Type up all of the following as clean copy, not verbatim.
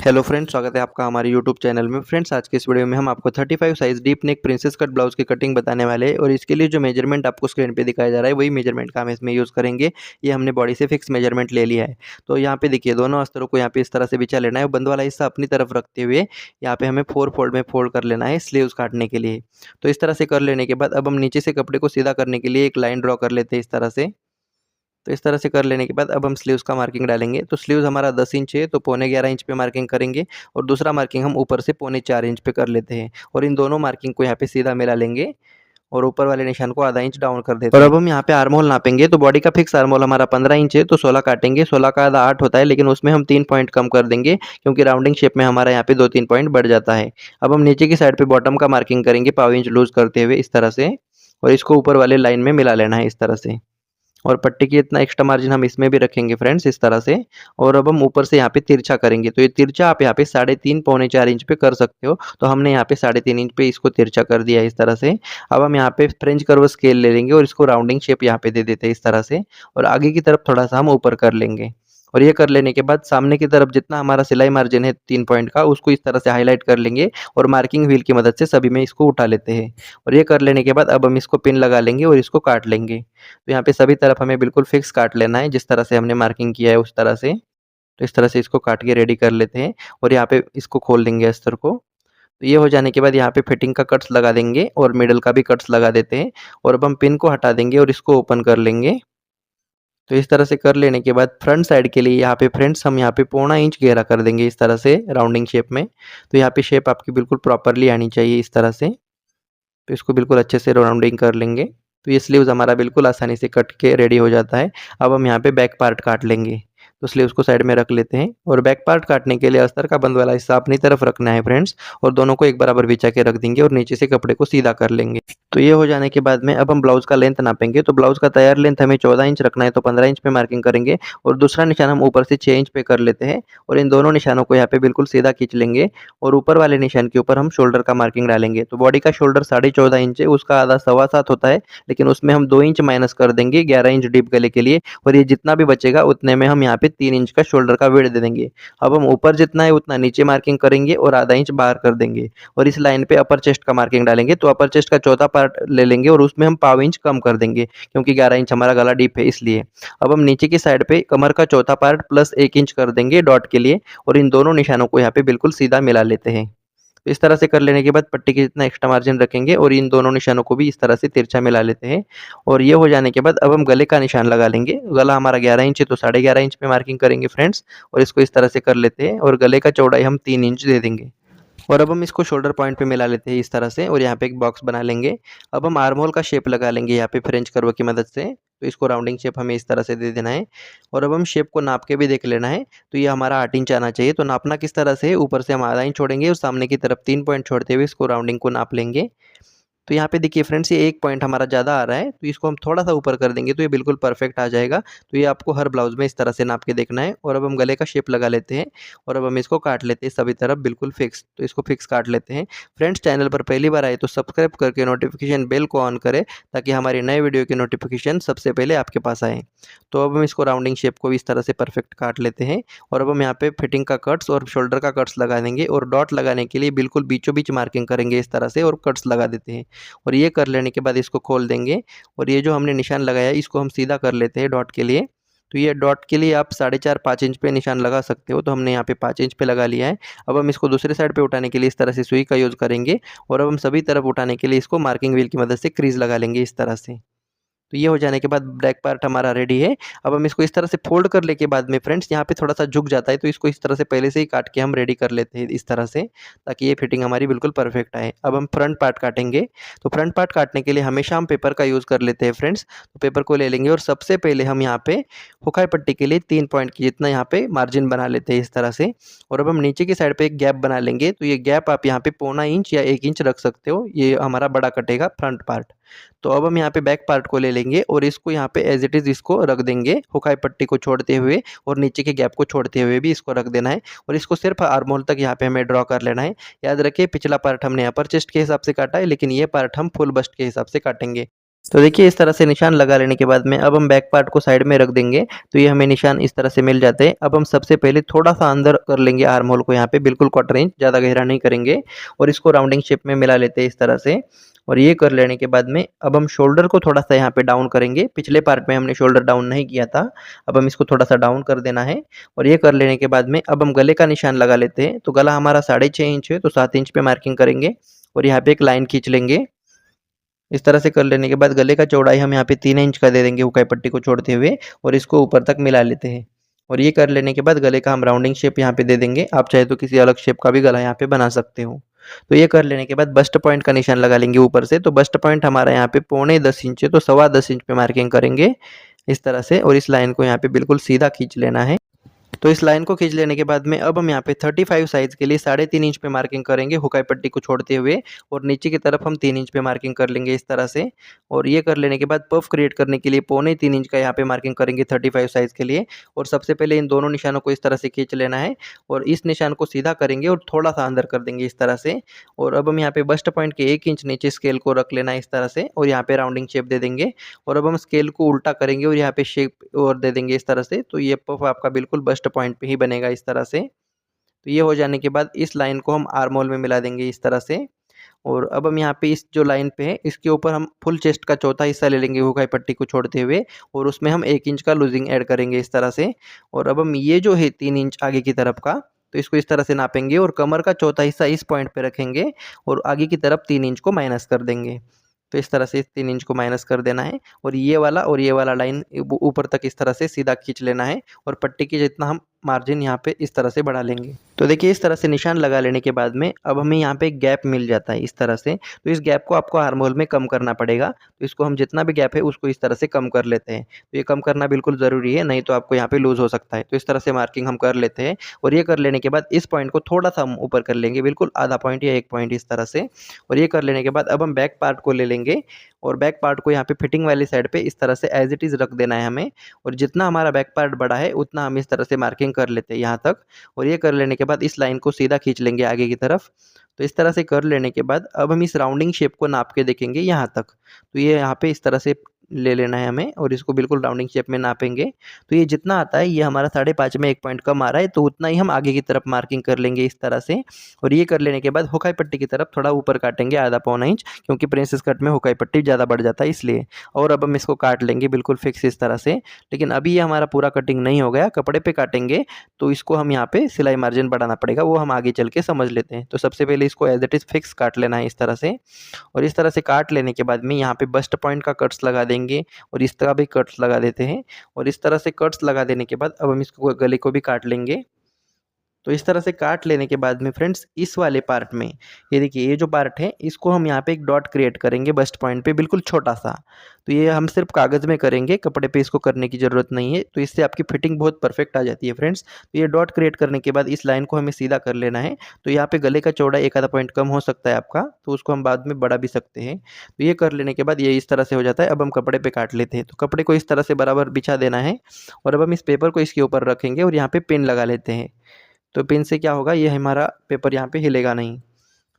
Hello friends, स्वागत है आपका हमारे यूट्यूब चैनल में। फ्रेंड्स, आज के इस वीडियो में हम आपको 35 size deep neck princess cut blouse की कटिंग बताने वाले हैं और इसके लिए जो मेजरमेंट आपको स्क्रीन पे दिखाया जा रहा है वही मेजरमेंट का हम इसमें यूज़ करेंगे। ये हमने बॉडी से फिक्स मेजरमेंट ले लिया है। तो यहाँ पे देखिए, दोनों अस्तरों को यहाँ पे इस तरह से बिछा लेना है और बंद वाला हिस्सा अपनी तरफ रखते हुए यहाँ पे हमें 4 फोल्ड में फोल्ड कर लेना है स्लीव्स काटने के लिए। तो इस तरह से कर लेने के बाद अब हम नीचे से कपड़े को सीधा करने के लिए एक लाइन ड्रॉ कर लेते हैं इस तरह से। तो इस तरह से कर लेने के बाद अब हम स्लीव्स का मार्किंग डालेंगे। तो स्लीव्स हमारा 10 इंच है, तो पौने 11 इंच पे मार्किंग करेंगे और दूसरा मार्किंग हम ऊपर से पौने 4 इंच पे कर लेते हैं और इन दोनों मार्किंग को यहाँ पे सीधा मिला लेंगे और ऊपर वाले निशान को आधा इंच डाउन कर देते हैं। और अब हम यहाँ पे आर्म होल नापेंगे। तो बॉडी का फिक्स आर्म होल हमारा 15 इंच है, तो 16 काटेंगे। 16 का आधा 8 होता है, लेकिन उसमें हम 3 पॉइंट कम कर देंगे क्योंकि राउंडिंग शेप में हमारा यहाँ पे 2-3 पॉइंट बढ़ जाता है। अब हम नीचे की साइड पे बॉटम का मार्किंग करेंगे पाव इंच लूज करते हुए इस तरह से, और इसको ऊपर वाले लाइन में मिला लेना है इस तरह से। और पट्टी की इतना एक्स्ट्रा मार्जिन हम इसमें भी रखेंगे फ्रेंड्स इस तरह से। और अब हम ऊपर से यहाँ पे तिरछा करेंगे। तो ये तिरछा आप यहाँ पे 3.5 पौने 4 इंच पे कर सकते हो। तो हमने यहाँ पे 3.5 इंच पे इसको तिरछा कर दिया है इस तरह से। अब हम यहाँ पे फ्रेंच कर्व स्केल ले लेंगे और इसको राउंडिंग शेप यहाँ पे दे देते हैं इस तरह से, और आगे की तरफ थोड़ा सा हम ऊपर कर लेंगे। और ये कर लेने के बाद सामने की तरफ जितना हमारा सिलाई मार्जिन है 3 पॉइंट का, उसको इस तरह से हाईलाइट कर लेंगे और मार्किंग व्हील की मदद से सभी में इसको उठा लेते हैं। और ये कर लेने के बाद अब हम इसको पिन लगा लेंगे और इसको काट लेंगे। तो यहाँ पे सभी तरफ हमें बिल्कुल फिक्स काट लेना है, जिस तरह से हमने मार्किंग किया है उस तरह से। तो इस तरह से इसको काट के रेडी कर लेते हैं और यहाँ पे इसको खोल देंगे अस्तर को। तो ये हो जाने के बाद यहाँ पे फिटिंग का कट्स लगा देंगे और मिडल का भी कट्स लगा देते हैं। और अब हम पिन को हटा देंगे और इसको ओपन कर लेंगे। तो इस तरह से कर लेने के बाद फ्रंट साइड के लिए यहाँ पे फ्रेंड्स हम यहाँ पे पौना इंच घेरा कर देंगे इस तरह से राउंडिंग शेप में। तो यहाँ पे शेप आपकी बिल्कुल प्रॉपरली आनी चाहिए इस तरह से। तो इसको बिल्कुल अच्छे से राउंडिंग कर लेंगे। तो ये स्लीव्स हमारा बिल्कुल आसानी से कट के रेडी हो जाता है। अब हम यहाँ पे बैक पार्ट काट लेंगे। तो स्लीव्स को साइड में रख लेते हैं और बैक पार्ट काटने के लिए अस्तर का बंद वाला हिस्सा अपनी तरफ रखना है फ्रेंड्स, और दोनों को एक बराबर बिछा के रख देंगे और नीचे से कपड़े को सीधा कर लेंगे। तो ये हो जाने के बाद में अब हम ब्लाउज का लेंथ नापेंगे। तो ब्लाउज का तैयार लेंथ हमें 14 इंच रखना है, तो 15 इंच पे मार्किंग करेंगे और दूसरा निशान हम ऊपर से 6 इंच पे कर लेते हैं और इन दोनों निशानों को यहाँ पे बिल्कुल सीधा खींच लेंगे और ऊपर वाले निशान के ऊपर हम शोल्डर का मार्किंग डालेंगे। तो बॉडी का शोल्डर 14.5 इंच है, उसका आधा 7.25 होता है, लेकिन उसमें हम 2 इंच माइनस कर देंगे 11 इंच डीप गले के लिए, और ये जितना भी बचेगा उतने में हम यहाँ पे 3 इंच का शोल्डर का विड्थ दे देंगे। अब हम ऊपर जितना है उतना नीचे मार्किंग करेंगे और आधा इंच बाहर कर देंगे और इस लाइन पे अपर चेस्ट का मार्किंग डालेंगे। तो अपर चेस्ट का चौथा पार्ट ले लेंगे और उसमें हम पाव इंच कम कर देंगे क्योंकि 11 इंच हमारा गला डीप है इसलिए। अब हम नीचे की साइड पे कमर का चौथा पार्ट प्लस 1 इंच कर देंगे डॉट के लिए और इन दोनों निशानों को यहाँ पे बिल्कुल सीधा मिला लेते हैं। तो इस तरह से कर लेने के बाद पट्टी के जितना एक्स्ट्रा मार्जिन रखेंगे और इन दोनों निशानों को भी इस तरह से तिरछा मिला लेते हैं। और ये हो जाने के बाद अब हम गले का निशान लगा लेंगे। गला हमारा 11 इंच है, तो 11.5 इंच पे मार्किंग करेंगे फ्रेंड्स, और इसको इस तरह से कर लेते हैं और गले का चौड़ाई हम 3 इंच दे देंगे। और अब हम इसको शोल्डर पॉइंट पे मिला लेते हैं इस तरह से और यहाँ पे एक बॉक्स बना लेंगे। अब हम आर्म होल का शेप लगा लेंगे यहाँ पे फ्रेंच कर्व की मदद से। तो इसको राउंडिंग शेप हमें इस तरह से दे देना है और अब हम शेप को नाप के भी देख लेना है। तो ये हमारा 8 इंच आना चाहिए। तो नापना किस तरह से है, ऊपर से हम आधा इंच छोड़ेंगे और सामने की तरफ 3 पॉइंट छोड़ते हुए इसको राउंडिंग को नाप लेंगे। तो यहाँ पे देखिए फ्रेंड्स, ये 1 पॉइंट हमारा ज़्यादा आ रहा है, तो इसको हम थोड़ा-सा ऊपर कर देंगे तो ये बिल्कुल परफेक्ट आ जाएगा। तो ये आपको हर ब्लाउज़ में इस तरह से नाप के देखना है। और अब हम गले का शेप लगा लेते हैं और अब हम इसको काट लेते हैं सभी तरफ बिल्कुल फिक्स। तो इसको फिक्स काट लेते हैं। फ्रेंड्स, चैनल पर पहली बार आए तो सब्सक्राइब करके नोटिफिकेशन बेल को ऑन करें ताकि हमारी नए वीडियो की नोटिफिकेशन सबसे पहले आपके पास आए। तो अब हम इसको राउंडिंग शेप को भी इस तरह से परफेक्ट काट लेते हैं और अब हम यहाँ पे फिटिंग का कट्स और शोल्डर का कट्स लगा देंगे और डॉट लगाने के लिए बिल्कुल बीचों बीच मार्किंग करेंगे इस तरह से और कट्स लगा देते हैं। और ये कर लेने के बाद इसको खोल देंगे और ये जो हमने निशान लगाया है इसको हम सीधा कर लेते हैं डॉट के लिए। तो ये डॉट के लिए आप 4.5-5 इंच पे निशान लगा सकते हो, तो हमने यहाँ पे 5 इंच पे लगा लिया है। अब हम इसको दूसरे साइड पे उठाने के लिए इस तरह से सुई का यूज़ करेंगे और अब हम सभी तरफ उठाने के लिए इसको मार्किंग व्हील की मदद से क्रीज लगा लेंगे इस तरह से। तो ये हो जाने के बाद बैक पार्ट हमारा रेडी है। अब हम इसको इस तरह से फोल्ड कर ले के बाद में फ्रेंड्स यहाँ पे थोड़ा-सा झुक जाता है, तो इसको इस तरह से पहले से ही काट के हम रेडी कर लेते हैं इस तरह से, ताकि ये फिटिंग हमारी बिल्कुल परफेक्ट आए। अब हम फ्रंट पार्ट काटेंगे। तो फ्रंट पार्ट काटने के लिए हमेशा हम पेपर का यूज़ कर लेते हैं फ्रेंड्स। तो पेपर को ले लेंगे और सबसे पहले हम यहाँ पे हुकाई पट्टी के लिए 3 पॉइंट की जितना यहाँ पे मार्जिन बना लेते हैं इस तरह से। और अब हम नीचे की साइड पे एक गैप बना लेंगे। तो ये गैप आप यहाँ पे पौना इंच या 1 इंच रख सकते हो, ये हमारा बड़ा कटेगा फ्रंट पार्ट। तो अब हम यहाँ पे बैक पार्ट को ले लेंगे और इसको यहाँ पे एज इट इज़ इसको रख देंगे, हुकाई पट्टी को छोड़ते हुए और नीचे के गैप को छोड़ते हुए भी इसको रख देना है और इसको सिर्फ आर्म होल तक यहाँ पे हमें ड्रॉ कर लेना है। याद रखिए, पिछला पार्ट हमने अपर चेस्ट के हिसाब से काटा है, लेकिन ये पार्ट हम फुल बस्ट के हिसाब से काटेंगे। तो देखिए इस तरह से निशान लगा लेने के बाद में अब हम बैक पार्ट को साइड में रख देंगे। तो ये हमें निशान इस तरह से मिल जाते हैं। अब हम सबसे पहले थोड़ा-सा अंदर कर लेंगे आर्म होल को यहाँ पे बिल्कुल 1/4 इंच, ज़्यादा गहरा नहीं करेंगे और इसको राउंडिंग शेप में मिला लेते हैं इस तरह से। और ये कर लेने के बाद में अब हम शोल्डर को थोड़ा-सा यहाँ पे डाउन करेंगे। पिछले पार्ट में हमने शोल्डर डाउन नहीं किया था, अब हम इसको थोड़ा-सा डाउन कर देना है। और ये कर लेने के बाद में अब हम गले का निशान लगा लेते हैं। तो गला हमारा 6.5 इंच है, तो 7 इंच पे मार्किंग करेंगे और यहाँ पे एक लाइन खींच लेंगे। इस तरह से कर लेने के बाद गले का चौड़ाई हम यहाँ पे 3 इंच का दे देंगे हुकाई पट्टी को छोड़ते हुए और इसको ऊपर तक मिला लेते हैं। और ये कर लेने के बाद गले का हम राउंडिंग शेप यहाँ पे दे देंगे। आप चाहे तो किसी अलग शेप का भी गला यहाँ पे बना सकते हो। तो ये कर लेने के बाद बस्ट पॉइंट का निशान लगा लेंगे ऊपर से। तो बस्ट पॉइंट हमारा यहाँ पे 10.25 इंच है, तो 10.25 इंच पे मार्किंग करेंगे इस तरह से और इस लाइन को यहाँ पे बिल्कुल सीधा खींच लेना है। तो इस लाइन को खींच लेने के बाद में अब हम यहाँ पे 35 साइज़ के लिए 3.5 इंच पे मार्किंग करेंगे हुकाई पट्टी को छोड़ते हुए और नीचे की तरफ हम 3 इंच पे मार्किंग कर लेंगे इस तरह से। और ये कर लेने के बाद पफ क्रिएट करने के लिए 2.25 इंच का यहाँ पे मार्किंग करेंगे 35 साइज़ के लिए। और सबसे पहले इन दोनों निशानों को इस तरह से खींच लेना है और इस निशान को सीधा करेंगे और थोड़ा-सा अंदर कर देंगे इस तरह से। और अब हम यहाँ पे बस्ट पॉइंट के 1 इंच नीचे स्केल को रख लेना है इस तरह से और यहाँ पे राउंडिंग शेप दे देंगे। और अब हम स्केल को उल्टा करेंगे और यहाँ पे शेप और दे देंगे इस तरह से। तो ये पफ आपका बिल्कुल बस्ट पॉइंट पे ही बनेगा इस तरह से। तो ये हो जाने के बाद इस लाइन को हम आर्म होल में मिला देंगे इस तरह से। और अब हम यहाँ पे इस जो लाइन पे है इसके ऊपर हम फुल चेस्ट का चौथा हिस्सा ले लेंगे हुकाई पट्टी को छोड़ते हुए और उसमें हम 1 इंच का लूजिंग ऐड करेंगे इस तरह से। और अब हम ये जो है 3 इंच आगे की तरफ का, तो इसको इस तरह से नापेंगे और कमर का चौथा हिस्सा इस पॉइंट पे रखेंगे और आगे की तरफ 3 इंच को माइनस कर देंगे। तो इस तरह से 3 इंच को माइनस कर देना है और ये वाला लाइन ऊपर तक इस तरह से सीधा खींच लेना है और पट्टी की जितना हम मार्जिन यहाँ पे इस तरह से बढ़ा लेंगे। तो देखिए इस तरह से निशान लगा लेने के बाद में अब हमें यहाँ पे एक गैप मिल जाता है इस तरह से। तो इस गैप को आपको आर्म होल में कम करना पड़ेगा। तो इसको हम जितना भी गैप है उसको इस तरह से कम कर लेते हैं। तो ये कम करना बिल्कुल ज़रूरी है, नहीं तो आपको यहाँ पे लूज़ हो सकता है। तो इस तरह से मार्किंग हम कर लेते हैं और ये कर लेने के बाद इस पॉइंट को थोड़ा-सा हम ऊपर कर लेंगे, बिल्कुल आधा पॉइंट या 1 पॉइंट इस तरह से। और ये कर लेने के बाद अब हम बैक पार्ट को ले लेंगे और बैक पार्ट को यहाँ पे फिटिंग वाली साइड पे इस तरह से एज़ इट इज़ रख देना है हमें। और जितना हमारा बैक पार्ट बड़ा है उतना हम इस तरह से मार्किंग कर लेते हैं यहाँ तक। और ये कर लेने के बाद इस लाइन को सीधा खींच लेंगे आगे की तरफ। तो इस तरह से कर लेने के बाद अब हम इस राउंडिंग शेप को नाप के देखेंगे यहाँ तक। तो ये यहाँ पे इस तरह से ले लेना है हमें और इसको बिल्कुल राउंडिंग शेप में नापेंगे। तो ये जितना आता है ये हमारा 5.5 में 1 पॉइंट कम आ रहा है, तो उतना ही हम आगे की तरफ मार्किंग कर लेंगे इस तरह से। और ये कर लेने के बाद हुकाई पट्टी की तरफ थोड़ा ऊपर काटेंगे आधा पौना इंच, क्योंकि प्रिंसेस कट में हुकाई पट्टी ज़्यादा बढ़ जाता है इसलिए। और अब हम इसको काट लेंगे बिल्कुल फिक्स इस तरह से। लेकिन अभी ये हमारा पूरा कटिंग नहीं हो गया, कपड़े पे काटेंगे तो इसको हम यहाँ पे सिलाई मार्जिन बढ़ाना पड़ेगा, वो हम आगे चल के समझ लेते हैं। तो सबसे पहले इसको एज इट इज़ फिक्स काट लेना है इस तरह से। और इस तरह से काट लेने के बाद में यहाँ पे बस्ट पॉइंट का कट्स लगा देंगे और इस तरह भी कट्स लगा देते हैं। और इस तरह से कट्स लगा देने के बाद अब हम इसको गले को भी काट लेंगे। तो इस तरह से काट लेने के बाद में फ्रेंड्स इस वाले पार्ट में ये देखिए ये जो पार्ट है इसको हम यहाँ पे एक डॉट क्रिएट करेंगे बस्ट पॉइंट पे बिल्कुल छोटा सा। तो ये हम सिर्फ कागज़ में करेंगे, कपड़े पे इसको करने की ज़रूरत नहीं है। तो इससे आपकी फिटिंग बहुत परफेक्ट आ जाती है फ्रेंड्स। तो ये डॉट क्रिएट करने के बाद इस लाइन को हमें सीधा कर लेना है। तो यहाँ पे गले का चौड़ा एक आधा पॉइंट कम हो सकता है आपका, तो उसको हम बाद में बढ़ा भी सकते हैं। तो ये कर लेने के बाद ये इस तरह से हो जाता है। अब हम कपड़े पे काट लेते हैं। तो कपड़े को इस तरह से बराबर बिछा देना है और अब हम इस पेपर को इसके ऊपर रखेंगे और यहाँ पे पिन लगा लेते हैं। तो पिन से क्या होगा, ये हमारा पेपर यहाँ पे हिलेगा नहीं।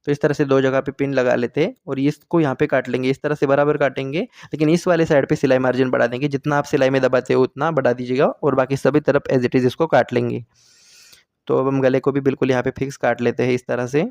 तो इस तरह से 2 जगह पे पिन लगा लेते हैं और इसको यहाँ पे काट लेंगे, इस तरह से बराबर काटेंगे। लेकिन इस वाले साइड पे सिलाई मार्जिन बढ़ा देंगे, जितना आप सिलाई में दबाते हो उतना बढ़ा दीजिएगा और बाकी सभी तरफ एज़ इट इज़ इसको काट लेंगे। तो अब हम गले को भी बिल्कुल यहाँ पे फिक्स काट लेते हैं इस तरह से।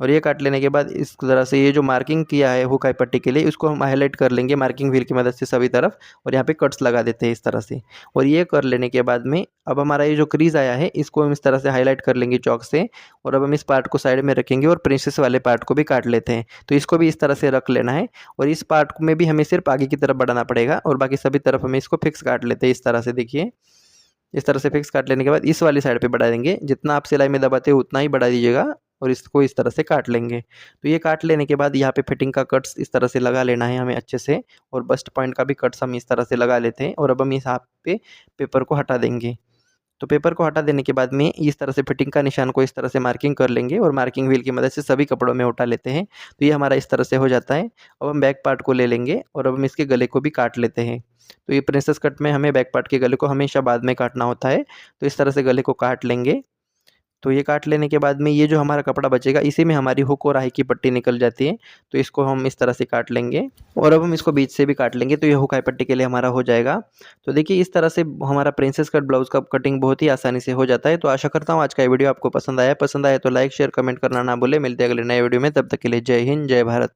और ये काट लेने के बाद इस तरह से ये जो मार्किंग किया है हुक आई पट्टी के लिए इसको हम हाईलाइट कर लेंगे मार्किंग व्हील की मदद से सभी तरफ और यहाँ पे कट्स लगा देते हैं इस तरह से। और ये कर लेने के बाद में अब हमारा ये जो क्रीज आया है इसको हम इस तरह से हाईलाइट कर लेंगे चौक से। और अब हम इस पार्ट को साइड में रखेंगे और प्रिंसेस वाले पार्ट को भी काट लेते हैं। तो इसको भी इस तरह से रख लेना है और इस पार्ट में भी हमें सिर्फ आगे की तरफ बढ़ाना पड़ेगा और बाकी सभी तरफ हमें इसको फिक्स काट लेते हैं इस तरह से। देखिए इस तरह से फिक्स काट लेने के बाद इस वाली साइड पे बढ़ा देंगे, जितना आप सिलाई में दबाते हो उतना ही बढ़ा दीजिएगा और इसको इस तरह से काट लेंगे। तो ये काट लेने के बाद यहाँ पे फिटिंग का कट्स इस तरह से लगा लेना है हमें अच्छे से और बस्ट पॉइंट का भी कट्स हम इस तरह से लगा लेते हैं। और अब हम इस हाथ पे पेपर को हटा देंगे। तो पेपर को हटा देने के बाद में इस तरह से फिटिंग का निशान को इस तरह से मार्किंग कर लेंगे और मार्किंग व्हील की मदद से सभी कपड़ों में उठा लेते हैं। तो ये हमारा इस तरह से हो जाता है। अब हम बैक पार्ट को ले लेंगे और अब हम इसके गले को भी काट लेते हैं। तो ये प्रिंसेस कट में हमें बैक पार्ट के गले को हमेशा बाद में काटना होता है। तो इस तरह से गले को काट लेंगे तो ये काट लेने के बाद में ये जो हमारा कपड़ा बचेगा इसी में हमारी हुक और आई की पट्टी निकल जाती है। तो इसको हम इस तरह से काट लेंगे और अब हम इसको बीच से भी काट लेंगे तो ये हुक आई पट्टी के लिए हमारा हो जाएगा। तो देखिए इस तरह से हमारा प्रिंसेस कट ब्लाउज़ का कटिंग बहुत ही आसानी से हो जाता है। तो आशा करता हूँ आज का ये वीडियो आपको पसंद आया तो लाइक शेयर कमेंट करना ना भूलें। मिलते हैं अगले नए वीडियो में, तब तक के लिए जय हिंद, जय भारत।